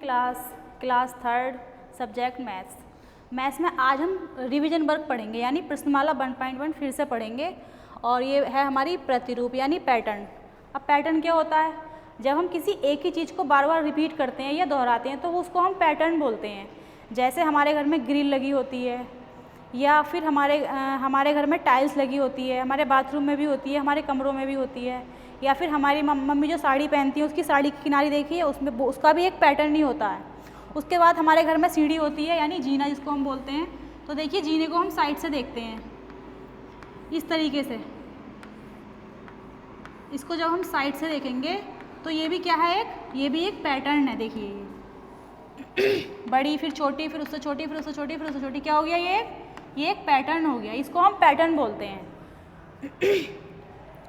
Class third, subject maths. Maths में आज हम रिवीजन वर्क पढ़ेंगे यानी प्रश्नमाला 1.1 फिर से पढ़ेंगे और ये है हमारी प्रतिरूप यानी पैटर्न। अब पैटर्न क्या होता है? जब हम किसी एक ही चीज़ को बार बार रिपीट करते हैं या दोहराते हैं तो उसको हम पैटर्न बोलते हैं। जैसे हमारे घर में ग्रिल लगी होती है या फिर हमारे घर में टाइल्स लगी होती है, हमारे बाथरूम में भी होती है, हमारे कमरों में भी होती है, या फिर हमारी मम्मी जो साड़ी पहनती है उसकी साड़ी की किनारी देखी है, उसमें उसका भी एक पैटर्न ही होता है। उसके बाद हमारे घर में सीढ़ी होती है यानी जीना जिसको हम बोलते हैं। तो देखिए जीने को हम साइड से देखते हैं इस तरीके से। इसको जब हम साइड से देखेंगे तो ये भी क्या है, ये भी एक पैटर्न है। देखिए ये बड़ी फिर छोटी फिर उससे छोटी फिर उससे छोटी फिर उससे छोटी, क्या हो गया ये एक पैटर्न हो गया। इसको हम पैटर्न बोलते हैं।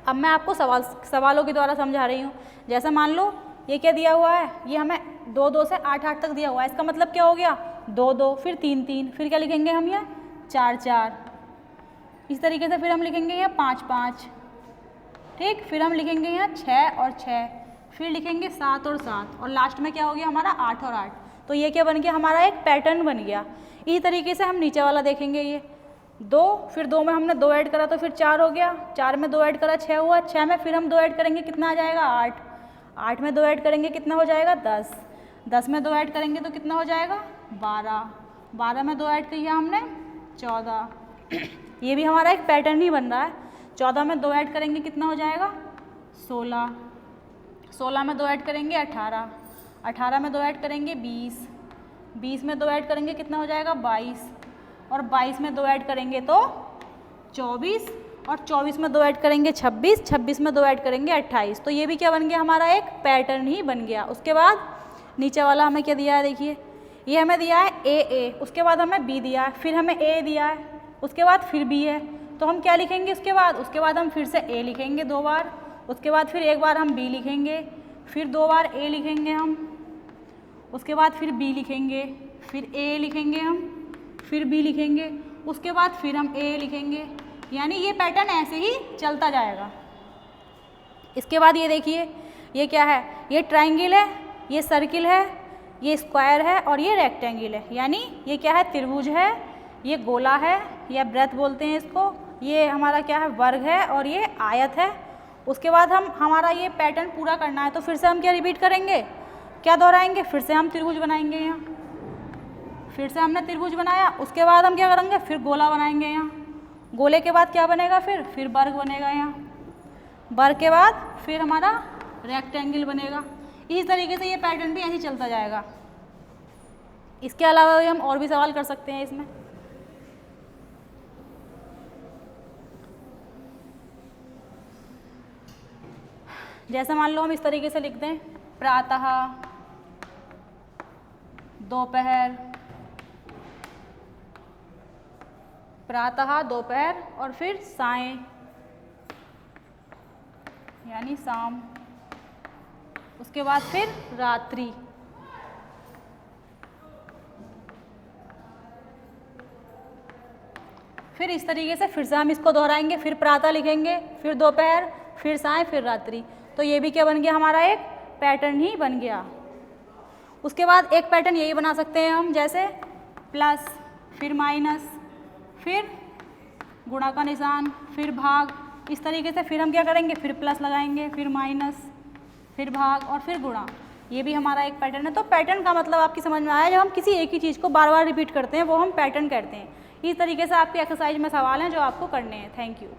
अब मैं आपको सवालों के द्वारा समझा रही हूँ। जैसे मान लो ये क्या दिया हुआ है, ये हमें 2 से 8 तक दिया हुआ है। इसका मतलब क्या हो गया 2 फिर 3 फिर क्या लिखेंगे हम यहाँ 4 इस तरीके से। फिर हम लिखेंगे यहाँ 5 ठीक। फिर हम लिखेंगे यहाँ 6 और 6, फिर लिखेंगे 7 और 7 और लास्ट में क्या हो गया हमारा 8 और 8। तो ये क्या बन गया हमारा एक पैटर्न बन गया। इसी तरीके से हम नीचे वाला देखेंगे, ये 2 फिर 2 में हमने 2 ऐड करा तो फिर 4 हो गया, 4 में 2 ऐड करा 6 हुआ, 6 में फिर हम 2 ऐड करेंगे कितना आ जाएगा 8, 8 में 2 ऐड करेंगे कितना हो जाएगा 10, 10 में 2 ऐड करेंगे तो कितना हो जाएगा 12, 12 में 2 ऐड किया हमने 14। ये भी हमारा एक पैटर्न ही बन रहा है। 14 में 2 ऐड करेंगे कितना हो जाएगा 16, 16 में 2 ऐड करेंगे 18, 18 में 2 ऐड करेंगे 20, 20 में 2 ऐड करेंगे कितना हो जाएगा 22 और 22 में 2 ऐड करेंगे तो 24 और 24 में 2 ऐड करेंगे 26, 26 में 2 ऐड करेंगे 28। तो ये भी क्या बन गया हमारा एक पैटर्न ही बन गया। उसके बाद नीचे वाला हमें क्या दिया है, देखिए ये हमें दिया है ए, उसके बाद हमें बी दिया है, फिर हमें ए दिया है, उसके बाद फिर बी है। तो हम क्या लिखेंगे उसके बाद हम फिर से ए लिखेंगे 2 बार, उसके बाद फिर एक बार हम बी लिखेंगे, फिर 2 बार ए लिखेंगे हम, उसके बाद फिर बी लिखेंगे, फिर ए लिखेंगे हम, फिर बी लिखेंगे, उसके बाद फिर हम ए लिखेंगे। यानी ये पैटर्न ऐसे ही चलता जाएगा। इसके बाद ये देखिए ये क्या है, ये ट्रायंगल है, ये सर्किल है, ये स्क्वायर है और ये रेक्टेंगल है। यानी ये क्या है त्रिभुज है, ये गोला है या वृत्त बोलते हैं इसको, ये हमारा क्या है वर्ग है और ये आयत है। उसके बाद हमारा ये पैटर्न पूरा करना है तो फिर से हम क्या रिपीट करेंगे, क्या दोहराएंगे, फिर से हम त्रिभुज बनाएंगे। यहाँ फिर से हमने त्रिभुज बनाया, उसके बाद हम क्या करेंगे फिर गोला बनाएंगे। यहाँ गोले के बाद क्या बनेगा फिर वर्ग बनेगा। यहाँ वर्ग के बाद फिर हमारा रेक्टेंगल बनेगा। इस तरीके से ये पैटर्न भी ऐसे ही चलता जाएगा। इसके अलावा भी हम और भी सवाल कर सकते हैं इसमें। जैसे मान लो हम इस तरीके से लिख दें प्रातः, दोपहर, प्रातः दोपहर और फिर सायं यानी शाम, उसके बाद फिर रात्रि। फिर इस तरीके से फिर से हम इसको दोहराएंगे, फिर प्रातः लिखेंगे, फिर दोपहर, फिर सायं, फिर रात्रि। तो ये भी क्या बन गया हमारा एक पैटर्न ही बन गया। उसके बाद एक पैटर्न यही बना सकते हैं हम, जैसे प्लस फिर माइनस फिर गुणा का निशान फिर भाग। इस तरीके से फिर हम क्या करेंगे फिर प्लस लगाएंगे, फिर माइनस, फिर भाग और फिर गुणा। ये भी हमारा एक पैटर्न है। तो पैटर्न का मतलब आपकी समझ में आया, जब हम किसी एक ही चीज़ को बार बार रिपीट करते हैं वो हम पैटर्न कहते हैं। इस तरीके से आपकी एक्सरसाइज में सवाल हैं जो आपको करने हैं। Thank you.